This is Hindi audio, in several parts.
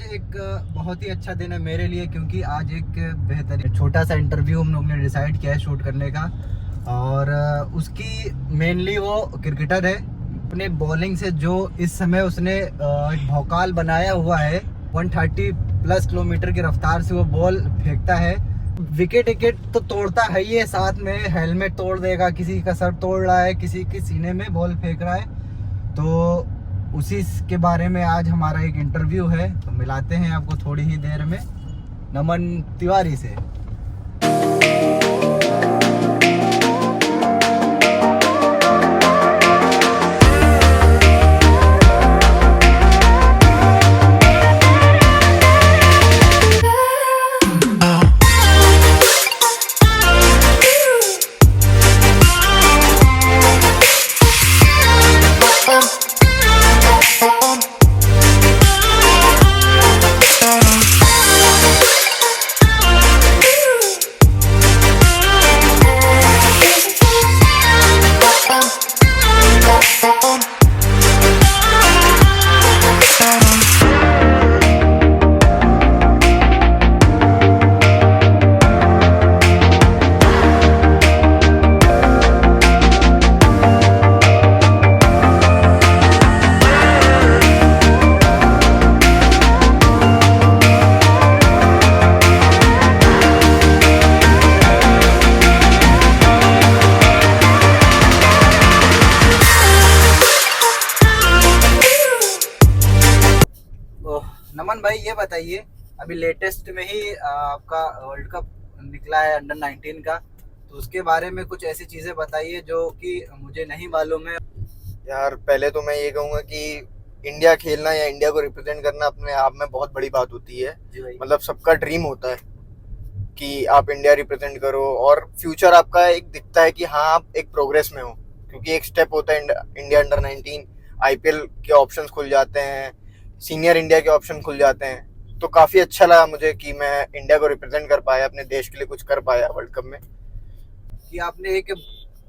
एक बहुत ही अच्छा दिन है मेरे लिए, क्योंकि आज एक बेहतरीन छोटा सा इंटरव्यू हम लोग ने डिसाइड किया है शूट करने का। और उसकी मेनली वो क्रिकेटर है। अपने बॉलिंग से जो इस समय उसने एक भौकाल बनाया हुआ है, 130 प्लस किलोमीटर की रफ्तार से वो बॉल फेंकता है। विकेट विकेट तो तोड़ता है ही है, साथ में हेलमेट तोड़ देगा, किसी का सर तोड़ रहा है, किसी के सीने में बॉल फेंक रहा है। तो उसी के बारे में आज हमारा एक इंटरव्यू है, तो मिलाते हैं आपको थोड़ी ही देर में नमन तिवारी से। नमन भाई, ये बताइए, अभी लेटेस्ट में ही आपका वर्ल्ड कप निकला है अंडर 19 का, तो उसके बारे में कुछ ऐसी चीजें बताइए जो कि मुझे नहीं मालूम है। यार पहले तो मैं ये कहूँगा कि इंडिया खेलना या इंडिया को रिप्रेजेंट करना अपने आप में बहुत बड़ी बात होती है। जी भाई। मतलब सबका ड्रीम होता है कि आप इंडिया रिप्रेजेंट करो और फ्यूचर आपका एक दिखता है कि हाँ आप एक प्रोग्रेस में हो, क्योंकि एक स्टेप होता है इंडिया अंडर 19, आईपीएल के ऑप्शंस खुल जाते हैं, सीनियर इंडिया के ऑप्शन खुल जाते हैं। तो काफ़ी अच्छा लगा मुझे कि मैं इंडिया को रिप्रेजेंट कर पाया, अपने देश के लिए कुछ कर पाया वर्ल्ड कप में। कि आपने एक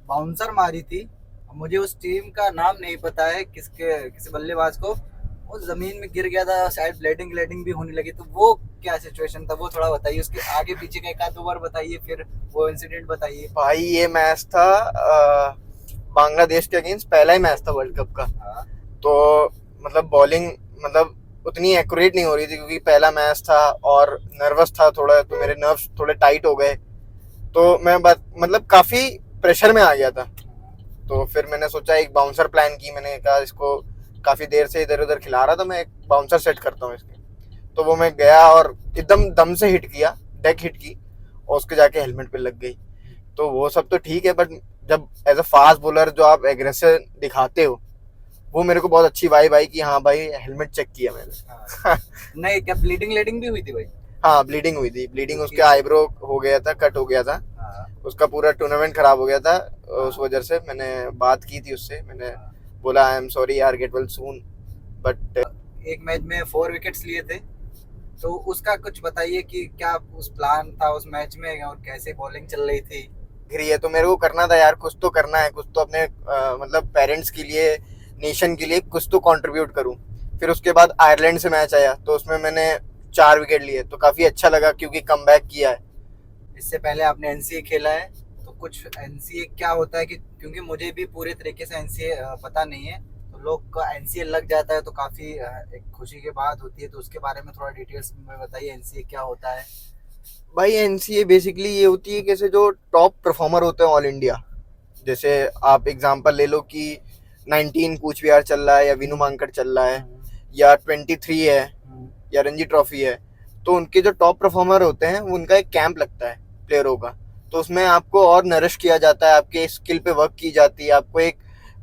बाउंसर मारी थी, मुझे उस टीम का नाम नहीं पता है, किसी बल्लेबाज को वो जमीन में गिर गया था, शायद ब्लीडिंग भी होने लगी, तो वो क्या सिचुएशन था, वो थोड़ा बताइए। उसके आगे पीछे का एक आध दो बार बताइए, फिर वो इंसिडेंट बताइए। भाई ये मैच था बांग्लादेश के अगेंस्ट, पहला ही मैच था वर्ल्ड कप का। हाँ। तो मतलब बॉलिंग मतलब उतनी एक्यूरेट नहीं हो रही थी क्योंकि पहला मैच था और नर्वस था थोड़ा, तो मेरे नर्व्स थोड़े टाइट हो गए। तो मैं मतलब काफ़ी प्रेशर में आ गया था। तो फिर मैंने सोचा एक बाउंसर प्लान की, मैंने कहा इसको काफ़ी देर से इधर उधर खिला रहा था, मैं एक बाउंसर सेट करता हूँ इसके। तो वो मैं गया और एकदम दम से हिट किया, डेक हिट की, और उसके जाके हेलमेट पे लग गई। तो वो सब तो ठीक है, बट जब एज अ फास्ट बॉलर जो आप एग्रेसिव दिखाते हो, वो मेरे को बहुत अच्छी वाइब आई कि हाँ भाई हेलमेट चेक किया मैंने। हाँ। नहीं, क्या ब्लीडिंग भी हुई थी भाई? हाँ ब्लीडिंग हुई थी, ब्लीडिंग उसके आईब्रो हो गया था, कट हो गया था। हाँ। उसका पूरा टूर्नामेंट खराब हो गया था। उस वजह से मैंने बात की थी उससे, मैंने बोला आई एम सॉरी यार, गेट वेल सून। बट एक मैच में 4 विकेट्स लिए थे, तो उसका कुछ बताइए कि क्या उस प्लान था उस मैच में और कैसे बॉलिंग चल रही थी। गिरी है तो मेरे को करना था यार, कुछ तो करना है, कुछ तो अपने मतलब पेरेंट्स के लिए, नेशन के लिए कुछ तो कंट्रीब्यूट करूं। फिर उसके बाद आयरलैंड से मैच आया, तो उसमें मैंने 4 विकेट लिए, तो काफ़ी अच्छा लगा क्योंकि कमबैक किया है। इससे पहले आपने एनसीए खेला है, तो कुछ एनसीए क्या होता है, कि क्योंकि मुझे भी पूरे तरीके से एनसीए पता नहीं है, तो लोग का एनसीए लग जाता है तो काफ़ी एक खुशी की बात होती है, तो उसके बारे में थोड़ा डिटेल्स में बताइए, एनसीए क्या होता है। भाई एनसीए बेसिकली ये होती है कैसे, जो टॉप परफॉर्मर होते हैं ऑल इंडिया, जैसे आप एग्जांपल ले लो कि 19 कूच विहार चल रहा है या विनू मांकड़ चल रहा है या 23 है या रणजी ट्रॉफी है, तो उनके जो टॉप परफॉर्मर होते हैं उनका एक कैंप लगता है प्लेयरों का। तो उसमें आपको और नरिश किया जाता है, आपके स्किल पे वर्क की जाती है, आपको एक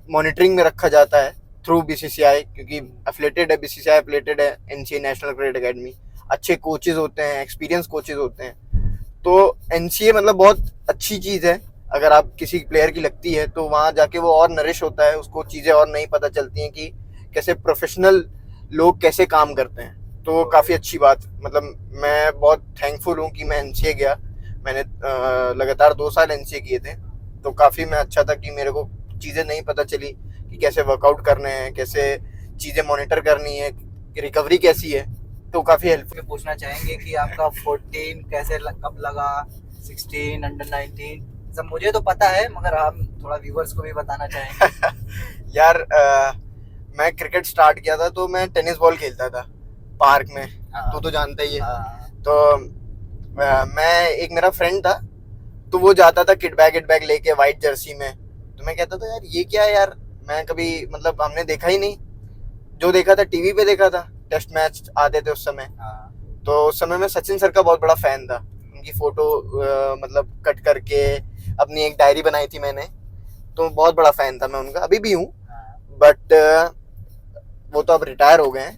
मॉनिटरिंग में रखा जाता है थ्रू बीसीसीआई, क्योंकि एफिलेटेड है बीसीसीआई, एफिलेटेड है एनसीए नेशनल क्रिकेट एकेडमी। अच्छे कोचेज होते हैं, एक्सपीरियंस कोचेज होते हैं। तो एनसीए मतलब बहुत अच्छी चीज़ है, अगर आप किसी प्लेयर की लगती है तो वहाँ जाके वो और नरिश होता है, उसको चीज़ें और नहीं पता चलती हैं कि कैसे प्रोफेशनल लोग कैसे काम करते हैं। तो काफ़ी अच्छी बात, मतलब मैं बहुत थैंकफुल हूँ कि मैं एनसीए गया। मैंने लगातार 2 साल एनसीए किए थे, तो काफ़ी मैं अच्छा था कि मेरे को चीज़ें नहीं पता चली कि कैसे वर्कआउट करने हैं, कैसे चीज़ें मॉनिटर करनी है, रिकवरी कैसी है। तो काफी हेल्पफुल। में पूछना चाहेंगे कि आपका 14 कैसे कब लगा, 16 अंडर 19 सब मुझे तो पता है, मगर हम थोड़ा व्यूवर्स को भी बताना चाहेंगे। यार मैं क्रिकेट स्टार्ट किया था तो मैं टेनिस बॉल खेलता था पार्क में, तू तो जानता ही है। तो मैं, एक मेरा फ्रेंड था, तो वो जाता था किट बैग लेके वाइट जर्सी में। तो मैं कहता था यार ये क्या है यार, मैं कभी मतलब हमने देखा ही नहीं, जो देखा था टीवी पे देखा था, टेस्ट मैच आते थे उस समय। तो उस समय मैं सचिन सर का बहुत बड़ा फैन था, उनकी फोटो मतलब कट करके अपनी एक डायरी बनाई थी मैंने, तो बहुत बड़ा फैन था मैं उनका, अभी भी हूँ। बट वो तो अब रिटायर हो गए हैं।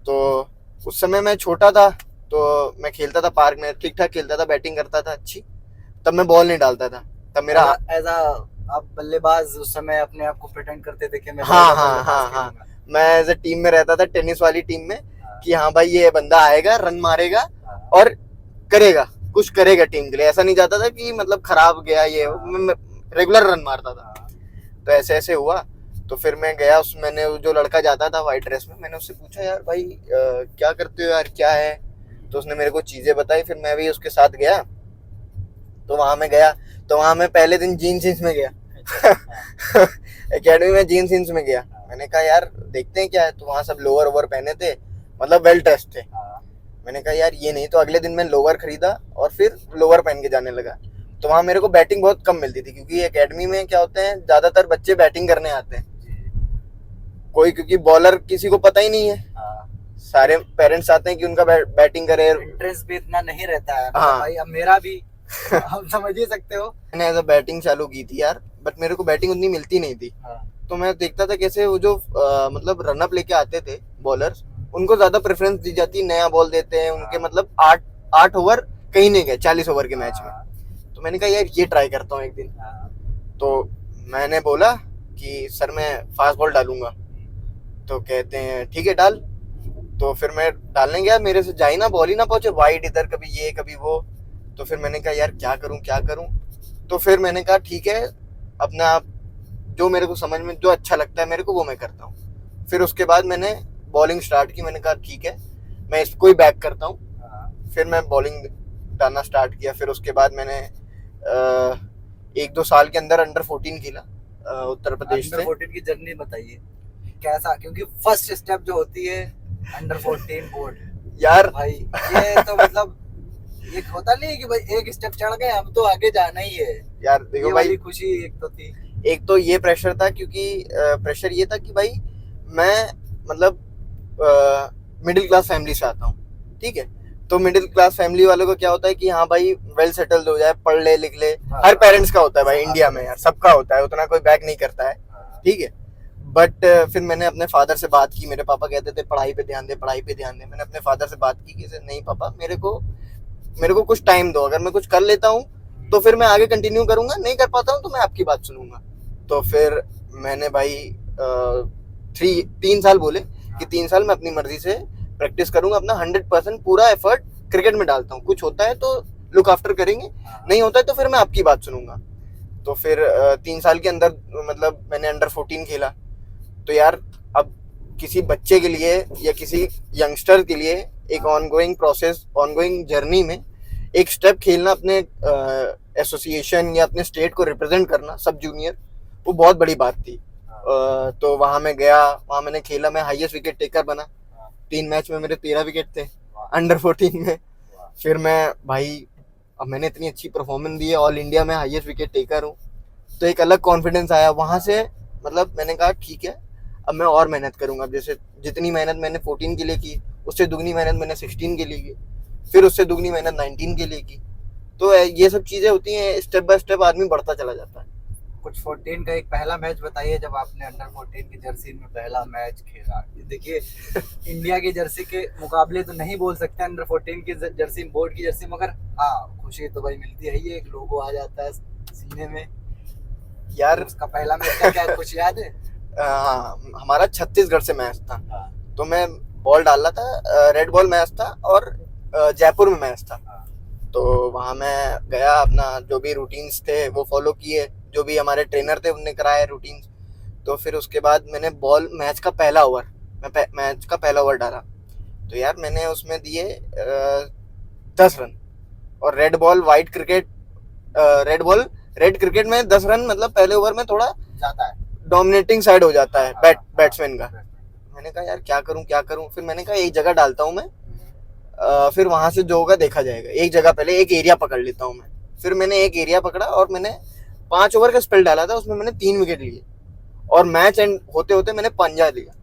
तो उस समय मैं छोटा था, तो मैं खेलता था पार्क में, ठीक ठाक खेलता था, बैटिंग करता था अच्छी। तब मैं बॉल नहीं डालता था, तब मेरा एज आप बल्लेबाज उस समय अपने आप को प्रिटेंड करते थे कि मैं हाँ, मैं एज ए टीम में रहता था, टेनिस वाली टीम में, कि हाँ भाई ये बंदा आएगा, रन मारेगा और करेगा, कुछ करेगा टीम के लिए। ऐसा नहीं जाता था कि मतलब खराब गया ये, रेगुलर रन मारता था। तो ऐसे ऐसे हुआ। तो फिर मैं गया, उस मैंने जो लड़का जाता था व्हाइट ड्रेस में, मैंने उससे पूछा यार भाई क्या करते हो यार, क्या है। तो उसने मेरे को चीजें बताई, फिर मैं भी उसके साथ गया। तो वहां मैं गया, तो वहां मैं पहले दिन जीन्स में गया एकेडमी में जीन्स में गया। मैंने कहा यार देखते हैं क्या है। तो वहां सब लोअर ओवर पहने थे, मतलब वेल ड्रेस्ड थे। मैंने कहा यार ये नहीं, तो अगले दिन मैं लोअर खरीदा और फिर लोअर पहन के जाने लगा। तो वहां मेरे को बैटिंग बहुत कम मिलती थी, क्योंकि एकेडमी में क्या होते हैं, ज्यादातर बच्चे बैटिंग करने आते हैं, कोई, क्योंकि बॉलर किसी को पता ही नहीं है। सारे पेरेंट्स आते हैं कि उनका बैटिंग करे, इंटरेस्ट भी इतना नहीं रहता है। हाँ भाई अब मेरा भी आप समझ ही सकते हो। मैंने एज अ बैटिंग चालू की थी यार, बट मेरे को बैटिंग उतनी मिलती नहीं थी। तो मैं देखता था कैसे वो जो मतलब रनअप लेके आते थे बॉलर्स, उनको ज्यादा प्रेफरेंस दी जाती, नया बॉल देते हैं उनके, मतलब 8 ओवर कहीं नहीं गए 40 ओवर के मैच में। तो मैंने कहा यार ये ट्राई करता हूँ एक दिन। तो मैंने बोला कि सर मैं फास्ट बॉल डालूंगा। तो कहते हैं ठीक है डाल। तो फिर मैं डालने गया, मेरे से जा ही ना, बॉल ही ना पहुंचे, वाइड इधर कभी ये कभी वो। तो फिर मैंने कहा यार क्या करूं। तो फिर मैंने कहा ठीक है, अपना आप जो मेरे को समझ में जो अच्छा लगता है मेरे को, वो मैं करता हूँ। फिर उसके बाद मैंने बॉलिंग स्टार्ट की। मैंने कहा ठीक है मैं इसको ही बैक करता हूँ। फिर मैं बॉलिंग डालना स्टार्ट किया। फिर उसके बाद मैंने 1-2 साल के अंदर अंडर 14 खेला उत्तर प्रदेश से। अंडर 14 की जर्नी बताइए कैसा, क्योंकि फर्स्ट स्टेप जो होती है अंडर 14 बोर्ड, यार भाई ये तो मतलब ये होता नहीं है कि भाई एक स्टेप चढ़ गए अब तो आगे जाना ही है। यार देखो ये भाई, वाली खुशी एक तो थी। एक तो ये प्रेशर था, क्योंकि प्रेशर ये था कि भाई मैं मतलब मिडिल क्लास फैमिली से आता हूँ, ठीक है। तो मिडिल क्लास फैमिली वालों को क्या होता है कि हाँ भाई वेल सेटल्ड हो जाए, पढ़ ले लिख ले, हर पेरेंट्स का होता है भाई, इंडिया में यार सबका होता है, उतना कोई बैक नहीं करता है, ठीक है। बट फिर मैंने अपने फादर से बात की, मेरे पापा कहते थे पढ़ाई पे ध्यान दे, पढ़ाई पे ध्यान दे। मैंने अपने फादर से बात की कि नहीं पापा, मेरे को कुछ टाइम दो, अगर मैं कुछ कर लेता हूँ तो फिर मैं आगे कंटिन्यू करूंगा, नहीं कर पाता हूँ तो मैं आपकी बात सुनूंगा। तो फिर मैंने भाई 3 साल बोले कि 3 साल मैं अपनी मर्जी से प्रैक्टिस करूंगा, अपना 100% पूरा एफर्ट क्रिकेट में डालता हूँ, कुछ होता है तो लुक आफ्टर करेंगे, नहीं होता है तो फिर मैं आपकी बात सुनूंगा। तो फिर 3 साल के अंदर मतलब मैंने अंडर 14 खेला। तो यार अब किसी बच्चे के लिए या किसी यंगस्टर के लिए एक ऑनगोइंग प्रोसेस, ऑनगोइंग जर्नी में एक स्टेप खेलना, अपने एसोसिएशन या अपने स्टेट को रिप्रेजेंट करना सब जूनियर, वो बहुत बड़ी बात थी। तो वहां मैं गया, वहां मैंने खेला, मैं हाईएस्ट विकेट टेकर बना। 3 मैच में मेरे 13 विकेट थे अंडर 14 में। फिर मैं भाई, अब मैंने इतनी अच्छी परफॉर्मेंस दी है, ऑल इंडिया में हाईएस्ट विकेट टेकर हूँ, तो एक अलग कॉन्फिडेंस आया वहां से। मतलब मैंने कहा ठीक है अब मैं और मेहनत करूंगा, जैसे जितनी मेहनत मैंने 14 के लिए की, उससे दुगनी मेहनत मैंने 16 के लिए की, फिर उससे दुगनी मेहनत 19 के लिए की। तो ये सब चीजें होती हैं, स्टेप बाय स्टेप आदमी बढ़ता चला जाता है। कुछ 14 का एक पहला मैच बताइए जब आपने अंडर 14 की जर्सी में पहला मैच खेला। देखिए इंडिया की जर्सी के मुकाबले तो नहीं बोल सकते अंडर 14 की जर्सी, बोर्ड की जर्सी, मगर हाँ खुशी तो भाई मिलती है, ये एक लोगो आ जाता है सीने में यार। उसका पहला मैच का क्या कुछ याद है? हाँ, हमारा छत्तीसगढ़ से मैच था। तो मैं बॉल डाल रहा था, रेड बॉल मैच था और जयपुर में मैच था। तो वहां मैं गया, अपना जो भी रूटीन्स थे वो फॉलो किए, जो भी हमारे ट्रेनर थे उनने कराए रूटीन्स। तो फिर उसके बाद मैंने मैच का पहला ओवर डाला। तो यार मैंने उसमें दिए 10 रन। और रेड बॉल रेड क्रिकेट में 10 रन मतलब पहले ओवर में थोड़ा जाता है, डोमिनेटिंग साइड हो जाता है बैट्समैन का। मैंने कहा यार क्या करूं, फिर मैंने कहा एक जगह डालता हूं मैं, फिर वहां से जो होगा देखा जाएगा। एक जगह पहले एक एरिया पकड़ लेता हूं मैं। फिर मैंने एक एरिया पकड़ा और मैंने 5 ओवर का स्पेल डाला था, उसमें मैंने 3 विकेट लिए और मैच एंड होते होते मैंने पंजा लिया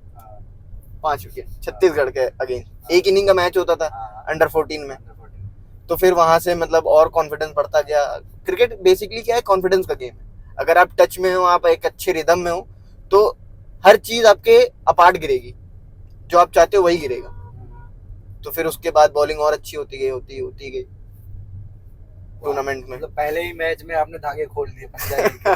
5 विकेट छत्तीसगढ़ के अगेंस्ट। एक इनिंग का मैच होता था अंडर 14 में। तो फिर वहां से मतलब और कॉन्फिडेंस बढ़ता गया। क्रिकेट बेसिकली क्या है, कॉन्फिडेंस का गेम है। अगर आप टच में हो, आप एक अच्छे रिदम में हो, तो हर चीज आपके अपार्ट गिरेगी, जो आप चाहते हो वही गिरेगा। तो फिर उसके बाद बॉलिंग और अच्छी होती गई टूर्नामेंट में। मतलब पहले ही मैच में आपने धागे खोल दिए पंजा